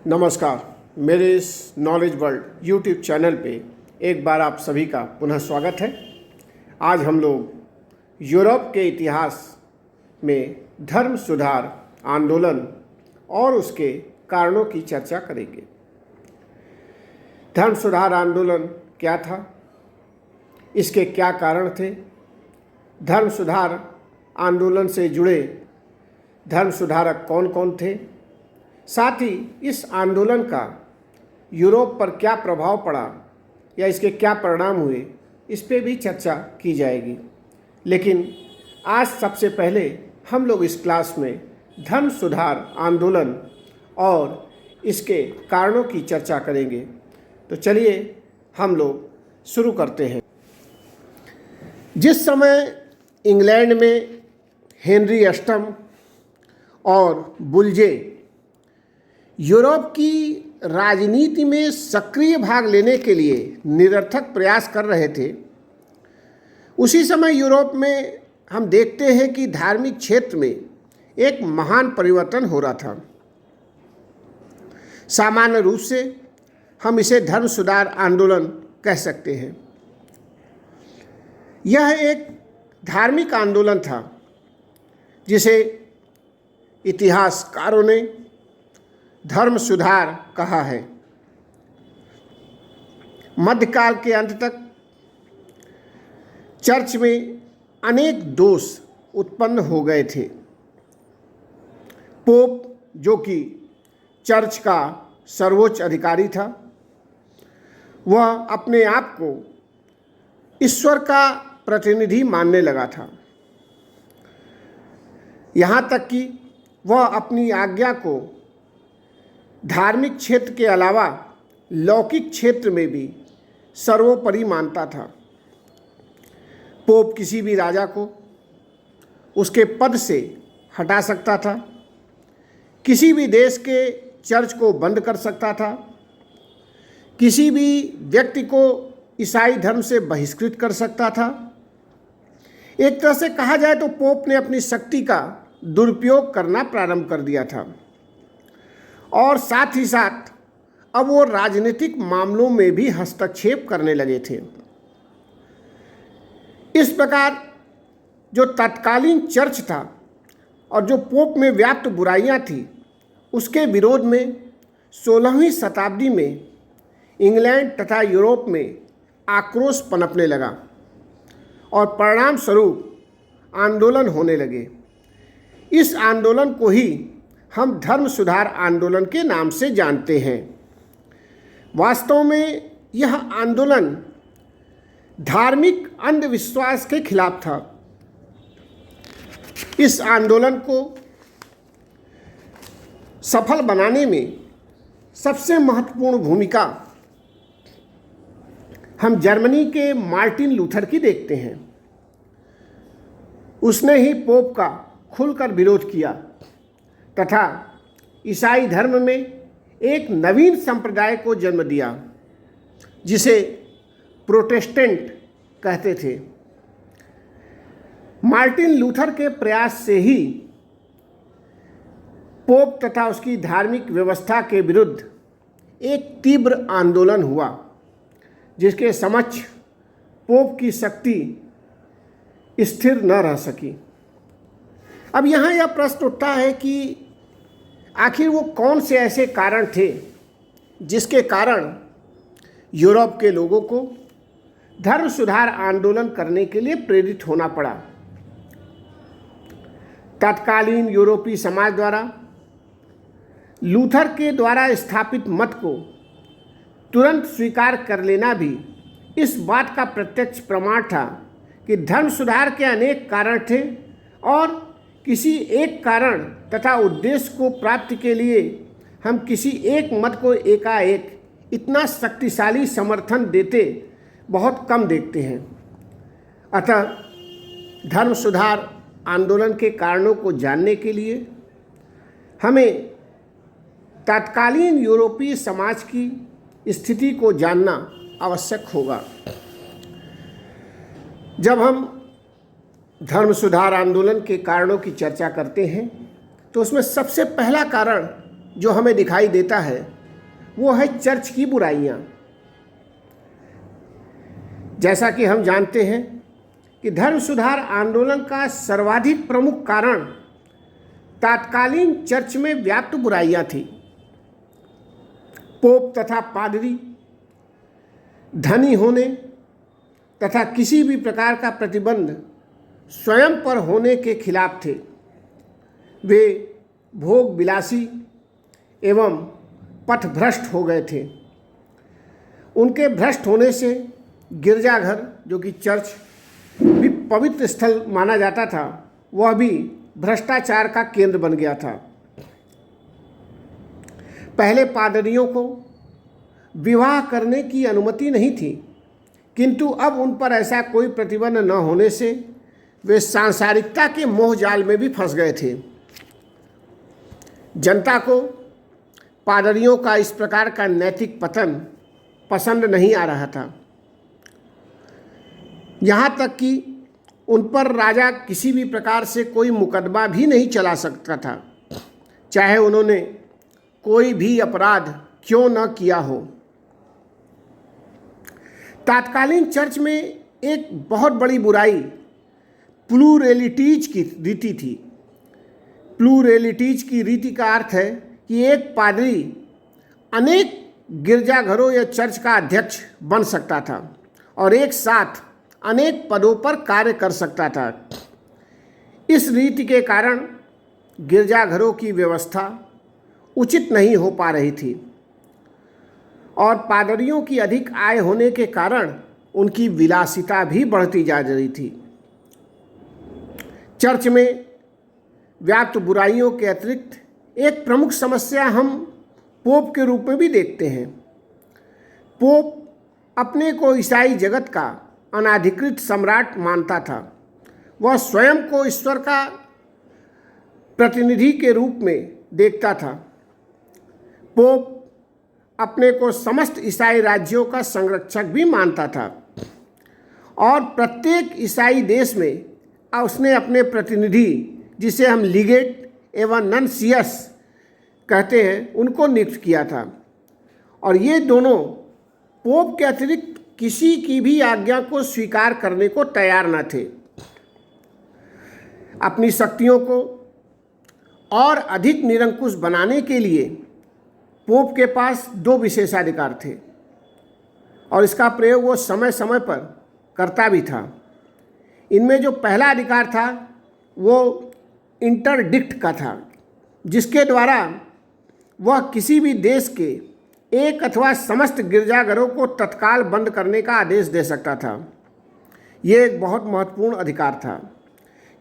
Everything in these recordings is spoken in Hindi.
नमस्कार। मेरे इस नॉलेज वर्ल्ड यूट्यूब चैनल पे एक बार आप सभी का पुनः स्वागत है। आज हम लोग यूरोप के इतिहास में धर्म सुधार आंदोलन और उसके कारणों की चर्चा करेंगे। धर्म सुधार आंदोलन क्या था, इसके क्या कारण थे, धर्म सुधार आंदोलन से जुड़े धर्म सुधारक कौन कौन थे, साथ ही इस आंदोलन का यूरोप पर क्या प्रभाव पड़ा या इसके क्या परिणाम हुए, इस पे भी चर्चा की जाएगी। लेकिन आज सबसे पहले हम लोग इस क्लास में धर्म सुधार आंदोलन और इसके कारणों की चर्चा करेंगे। तो चलिए हम लोग शुरू करते हैं। जिस समय इंग्लैंड में हेनरी अष्टम और वुल्जे यूरोप की राजनीति में सक्रिय भाग लेने के लिए निरर्थक प्रयास कर रहे थे, उसी समय यूरोप में हम देखते हैं कि धार्मिक क्षेत्र में एक महान परिवर्तन हो रहा था। सामान्य रूप से हम इसे धर्म सुधार आंदोलन कह सकते हैं। यह एक धार्मिक आंदोलन था जिसे इतिहासकारों ने धर्म सुधार कहा है। मध्यकाल के अंत तक चर्च में अनेक दोष उत्पन्न हो गए थे। पोप, जो कि चर्च का सर्वोच्च अधिकारी था, वह अपने आप को ईश्वर का प्रतिनिधि मानने लगा था। यहाँ तक कि वह अपनी आज्ञा को धार्मिक क्षेत्र के अलावा लौकिक क्षेत्र में भी सर्वोपरि मानता था। पोप किसी भी राजा को उसके पद से हटा सकता था, किसी भी देश के चर्च को बंद कर सकता था, किसी भी व्यक्ति को ईसाई धर्म से बहिष्कृत कर सकता था। एक तरह से कहा जाए तो पोप ने अपनी शक्ति का दुरुपयोग करना प्रारंभ कर दिया था और साथ ही साथ अब वो राजनीतिक मामलों में भी हस्तक्षेप करने लगे थे। इस प्रकार जो तत्कालीन चर्च था और जो पोप में व्याप्त बुराइयां थी, उसके विरोध में 16वीं शताब्दी में इंग्लैंड तथा यूरोप में आक्रोश पनपने लगा और परिणाम स्वरूप आंदोलन होने लगे। इस आंदोलन को ही हम धर्म सुधार आंदोलन के नाम से जानते हैं। वास्तव में यह आंदोलन धार्मिक अंधविश्वास के खिलाफ था। इस आंदोलन को सफल बनाने में सबसे महत्वपूर्ण भूमिका हम जर्मनी के मार्टिन लूथर की देखते हैं। उसने ही पोप का खुलकर विरोध किया तथा ईसाई धर्म में एक नवीन संप्रदाय को जन्म दिया जिसे प्रोटेस्टेंट कहते थे। मार्टिन लूथर के प्रयास से ही पोप तथा उसकी धार्मिक व्यवस्था के विरुद्ध एक तीव्र आंदोलन हुआ, जिसके समक्ष पोप की शक्ति स्थिर न रह सकी। अब यहाँ यह प्रश्न उठता है कि आखिर वो कौन से ऐसे कारण थे जिसके कारण यूरोप के लोगों को धर्म सुधार आंदोलन करने के लिए प्रेरित होना पड़ा। तत्कालीन यूरोपीय समाज द्वारा लूथर के द्वारा स्थापित मत को तुरंत स्वीकार कर लेना भी इस बात का प्रत्यक्ष प्रमाण था कि धर्म सुधार के अनेक कारण थे और किसी एक कारण तथा उद्देश्य को प्राप्ति के लिए हम किसी एक मत को एकाएक इतना शक्तिशाली समर्थन देते बहुत कम देखते हैं। अतः धर्म सुधार आंदोलन के कारणों को जानने के लिए हमें तत्कालीन यूरोपीय समाज की स्थिति को जानना आवश्यक होगा। जब हम धर्म सुधार आंदोलन के कारणों की चर्चा करते हैं तो उसमें सबसे पहला कारण जो हमें दिखाई देता है वो है चर्च की बुराइयां। जैसा कि हम जानते हैं कि धर्म सुधार आंदोलन का सर्वाधिक प्रमुख कारण तात्कालीन चर्च में व्याप्त बुराइयां थी। पोप तथा पादरी धनी होने तथा किसी भी प्रकार का प्रतिबंध स्वयं पर होने के खिलाफ थे। वे भोग विलासी एवं पथभ्रष्ट हो गए थे। उनके भ्रष्ट होने से गिरजाघर, जो कि चर्च भी पवित्र स्थल माना जाता था, वह भी भ्रष्टाचार का केंद्र बन गया था। पहले पादरियों को विवाह करने की अनुमति नहीं थी, किंतु अब उन पर ऐसा कोई प्रतिबंध न होने से वे सांसारिकता के मोह जाल में भी फंस गए थे। जनता को पादरियों का इस प्रकार का नैतिक पतन पसंद नहीं आ रहा था। यहाँ तक कि उन पर राजा किसी भी प्रकार से कोई मुकदमा भी नहीं चला सकता था, चाहे उन्होंने कोई भी अपराध क्यों न किया हो। तात्कालीन चर्च में एक बहुत बड़ी बुराई प्लूरेलिटीज की रीति थी। प्लूरेलिटीज की रीति का अर्थ है कि एक पादरी अनेक गिरजाघरों या चर्च का अध्यक्ष बन सकता था और एक साथ अनेक पदों पर कार्य कर सकता था। इस रीति के कारण गिरजाघरों की व्यवस्था उचित नहीं हो पा रही थी और पादरियों की अधिक आय होने के कारण उनकी विलासिता भी बढ़ती जा रही थी। चर्च में व्याप्त बुराइयों के अतिरिक्त एक प्रमुख समस्या हम पोप के रूप में भी देखते हैं। पोप अपने को ईसाई जगत का अनाधिकृत सम्राट मानता था। वह स्वयं को ईश्वर का प्रतिनिधि के रूप में देखता था। पोप अपने को समस्त ईसाई राज्यों का संरक्षक भी मानता था और प्रत्येक ईसाई देश में उसने अपने प्रतिनिधि, जिसे हम लीगेट एवं ननसियस कहते हैं, उनको नियुक्त किया था और ये दोनों पोप के अतिरिक्त किसी की भी आज्ञा को स्वीकार करने को तैयार न थे। अपनी शक्तियों को और अधिक निरंकुश बनाने के लिए पोप के पास दो विशेषाधिकार थे और इसका प्रयोग वो समय समय पर करता भी था। इनमें जो पहला अधिकार था वो इंटरडिक्ट का था, जिसके द्वारा वह किसी भी देश के एक अथवा समस्त गिरजाघरों को तत्काल बंद करने का आदेश दे सकता था। ये एक बहुत महत्वपूर्ण अधिकार था,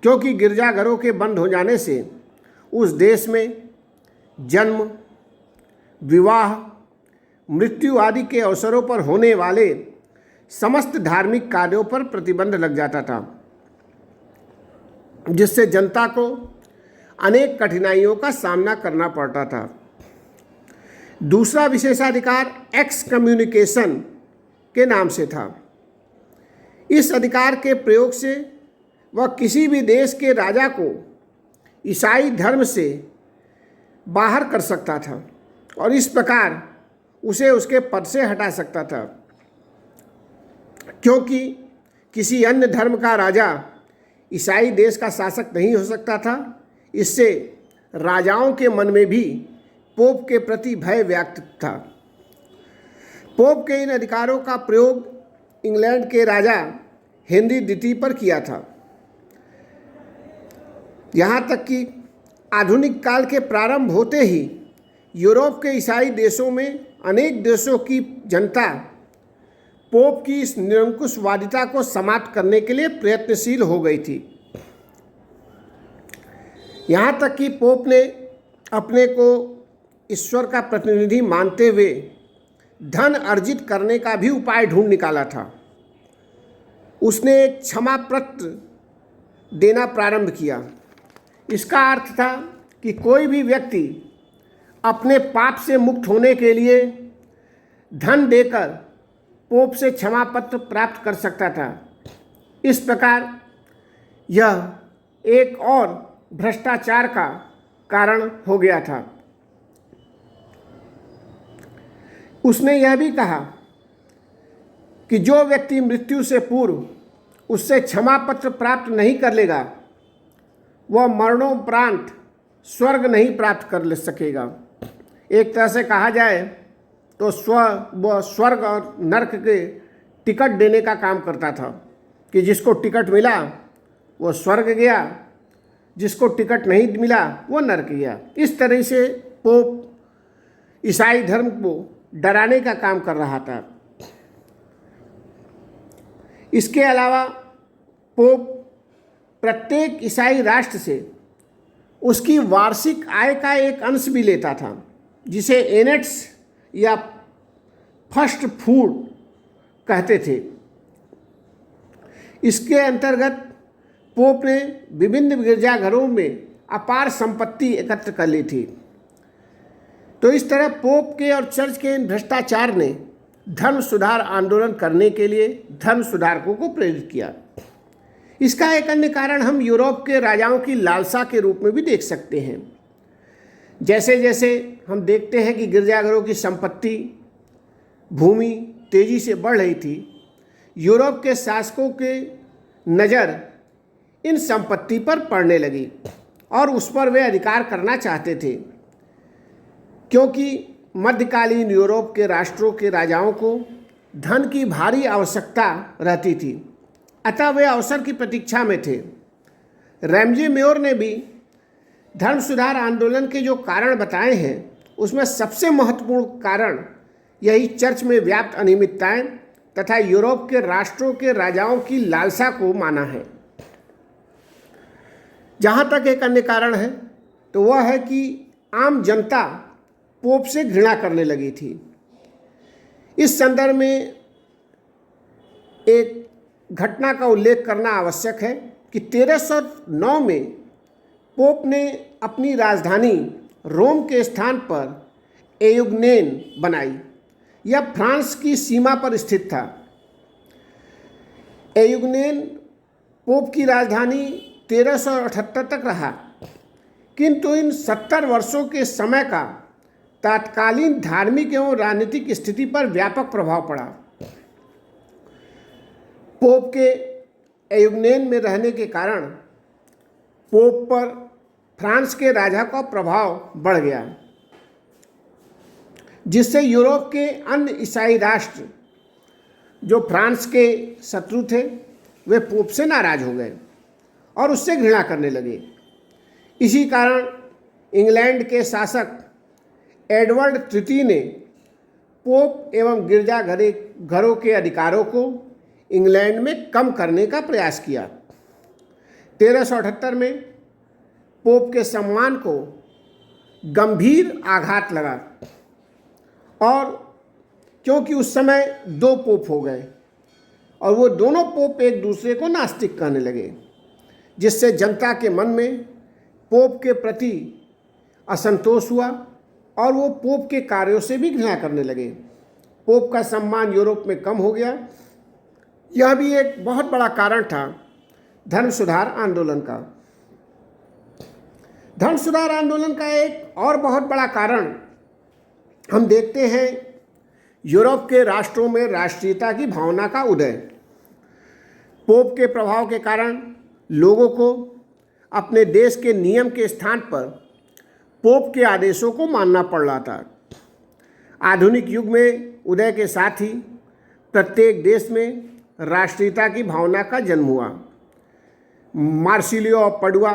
क्योंकि गिरजाघरों के बंद हो जाने से उस देश में जन्म, विवाह, मृत्यु आदि के अवसरों पर होने वाले समस्त धार्मिक कार्यों पर प्रतिबंध लग जाता था, जिससे जनता को अनेक कठिनाइयों का सामना करना पड़ता था। दूसरा विशेषाधिकार एक्सकम्युनिकेशन के नाम से था। इस अधिकार के प्रयोग से वह किसी भी देश के राजा को ईसाई धर्म से बाहर कर सकता था और इस प्रकार उसे उसके पद से हटा सकता था, क्योंकि किसी अन्य धर्म का राजा ईसाई देश का शासक नहीं हो सकता था। इससे राजाओं के मन में भी पोप के प्रति भय व्यक्त था। पोप के इन अधिकारों का प्रयोग इंग्लैंड के राजा हेनरी द्वितीय पर किया था। यहाँ तक कि आधुनिक काल के प्रारंभ होते ही यूरोप के ईसाई देशों में अनेक देशों की जनता पोप की इस निरंकुशवादिता को समाप्त करने के लिए प्रयत्नशील हो गई थी। यहाँ तक कि पोप ने अपने को ईश्वर का प्रतिनिधि मानते हुए धन अर्जित करने का भी उपाय ढूंढ निकाला था। उसने एक क्षमा पत्र देना प्रारंभ किया। इसका अर्थ था कि कोई भी व्यक्ति अपने पाप से मुक्त होने के लिए धन देकर पोप से क्षमा पत्र प्राप्त कर सकता था। इस प्रकार यह एक और भ्रष्टाचार का कारण हो गया था। उसने यह भी कहा कि जो व्यक्ति मृत्यु से पूर्व उससे क्षमा पत्र प्राप्त नहीं कर लेगा वह मरणोपरांत स्वर्ग नहीं प्राप्त कर ले सकेगा। एक तरह से कहा जाए तो वह स्वर्ग और नरक के टिकट देने का काम करता था कि जिसको टिकट मिला वो स्वर्ग गया, जिसको टिकट नहीं मिला वो नरक गया। इस तरह से पोप ईसाई धर्म को डराने का काम कर रहा था। इसके अलावा पोप प्रत्येक ईसाई राष्ट्र से उसकी वार्षिक आय का एक अंश भी लेता था, जिसे एनेट्स या फर्स्ट फूड कहते थे। इसके अंतर्गत पोप ने विभिन्न गिरजाघरों में अपार संपत्ति एकत्र कर ली थी। तो इस तरह पोप के और चर्च के इन भ्रष्टाचार ने धर्म सुधार आंदोलन करने के लिए धर्म सुधारकों को प्रेरित किया। इसका एक अन्य कारण हम यूरोप के राजाओं की लालसा के रूप में भी देख सकते हैं। जैसे जैसे हम देखते हैं कि गिरजाघरों की संपत्ति, भूमि तेजी से बढ़ रही थी, यूरोप के शासकों के नज़र इन संपत्ति पर पड़ने लगी और उस पर वे अधिकार करना चाहते थे, क्योंकि मध्यकालीन यूरोप के राष्ट्रों के राजाओं को धन की भारी आवश्यकता रहती थी, अतः वे अवसर की प्रतीक्षा में थे। रैमजे मेयोर ने भी धर्म सुधार आंदोलन के जो कारण बताए हैं उसमें सबसे महत्वपूर्ण कारण यही चर्च में व्याप्त अनियमितताएं तथा यूरोप के राष्ट्रों के राजाओं की लालसा को माना है। जहाँ तक एक अन्य कारण है तो वह है कि आम जनता पोप से घृणा करने लगी थी। इस संदर्भ में एक घटना का उल्लेख करना आवश्यक है कि 1309 में पोप ने अपनी राजधानी रोम के स्थान पर एयुगनेन बनाई। यह फ्रांस की सीमा पर स्थित था। एयुगनेन पोप की राजधानी 1378 तक रहा, किंतु इन 70 वर्षों के समय का तत्कालीन धार्मिक एवं राजनीतिक स्थिति पर व्यापक प्रभाव पड़ा। पोप के एयुगनेन में रहने के कारण पोप पर फ्रांस के राजा का प्रभाव बढ़ गया, जिससे यूरोप के अन्य ईसाई राष्ट्र जो फ्रांस के शत्रु थे वे पोप से नाराज हो गए और उससे घृणा करने लगे। इसी कारण इंग्लैंड के शासक एडवर्ड तृतीय ने पोप एवं गिरजाघरों के अधिकारों को इंग्लैंड में कम करने का प्रयास किया। 1378 में पोप के सम्मान को गंभीर आघात लगा और क्योंकि उस समय 2 पोप हो गए और वो दोनों पोप एक दूसरे को नास्तिक कहने लगे, जिससे जनता के मन में पोप के प्रति असंतोष हुआ और वो पोप के कार्यों से भी घृणा करने लगे। पोप का सम्मान यूरोप में कम हो गया। यह भी एक बहुत बड़ा कारण था धर्म सुधार आंदोलन का। धर्म सुधार आंदोलन का एक और बहुत बड़ा कारण हम देखते हैं यूरोप के राष्ट्रों में राष्ट्रीयता की भावना का उदय। पोप के प्रभाव के कारण लोगों को अपने देश के नियम के स्थान पर पोप के आदेशों को मानना पड़ रहा था। आधुनिक युग में उदय के साथ ही प्रत्येक देश में राष्ट्रीयता की भावना का जन्म हुआ। मार्सिलियो ऑफ पडुआ,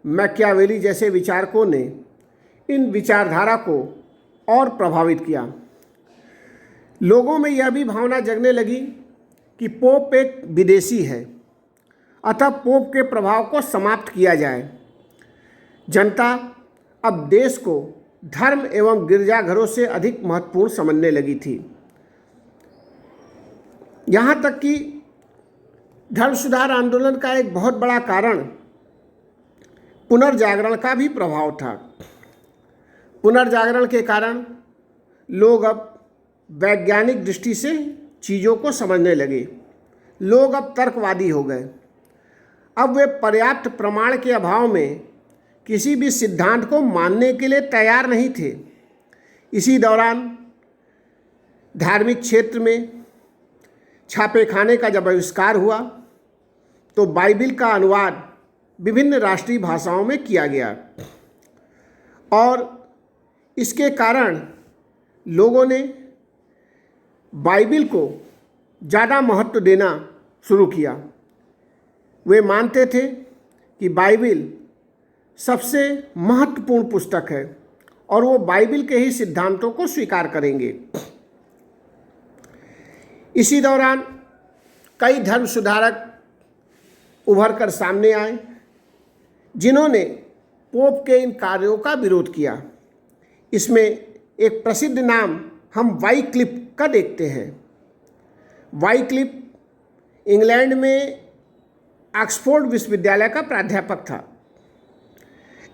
मैकियावेली जैसे विचारकों ने इन विचारधारा को और प्रभावित किया। लोगों में यह भी भावना जगने लगी कि पोप एक विदेशी है, अतः पोप के प्रभाव को समाप्त किया जाए। जनता अब देश को धर्म एवं गिरजाघरों से अधिक महत्वपूर्ण समझने लगी थी। यहाँ तक कि धर्म सुधार आंदोलन का एक बहुत बड़ा कारण पुनर्जागरण का भी प्रभाव था। पुनर्जागरण के कारण लोग अब वैज्ञानिक दृष्टि से चीज़ों को समझने लगे। लोग अब तर्कवादी हो गए। अब वे पर्याप्त प्रमाण के अभाव में किसी भी सिद्धांत को मानने के लिए तैयार नहीं थे। इसी दौरान धार्मिक क्षेत्र में छापे खाने का जब आविष्कार हुआ तो बाइबिल का अनुवाद विभिन्न राष्ट्रीय भाषाओं में किया गया और इसके कारण लोगों ने बाइबिल को ज़्यादा महत्व देना शुरू किया। वे मानते थे कि बाइबिल सबसे महत्वपूर्ण पुस्तक है और वो बाइबिल के ही सिद्धांतों को स्वीकार करेंगे। इसी दौरान कई धर्म सुधारक उभर कर सामने आए जिन्होंने पोप के इन कार्यों का विरोध किया। इसमें एक प्रसिद्ध नाम हम वाइक्लिफ का देखते हैं। वाइक्लिफ इंग्लैंड में ऑक्सफोर्ड विश्वविद्यालय का प्राध्यापक था।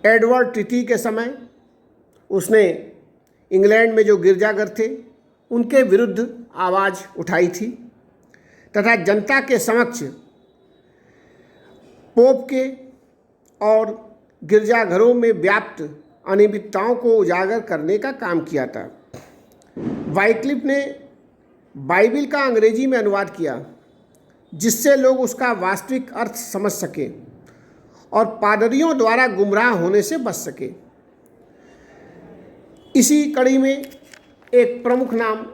एडवर्ड ट्रीटी के समय उसने इंग्लैंड में जो गिरजाघर थे उनके विरुद्ध आवाज़ उठाई थी तथा जनता के समक्ष पोप के और गिरजाघरों में व्याप्त अनियमितताओं को उजागर करने का काम किया था। वाइक्लिफ ने बाइबिल का अंग्रेजी में अनुवाद किया जिससे लोग उसका वास्तविक अर्थ समझ सके और पादरियों द्वारा गुमराह होने से बच सके। इसी कड़ी में एक प्रमुख नाम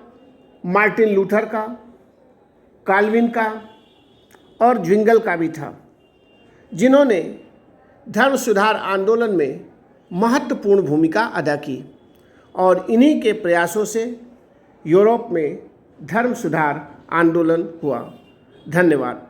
मार्टिन लूथर का, काल्विन का और ज्विंगल का भी था, जिन्होंने धर्म सुधार आंदोलन में महत्वपूर्ण भूमिका अदा की और इन्हीं के प्रयासों से यूरोप में धर्म सुधार आंदोलन हुआ। धन्यवाद।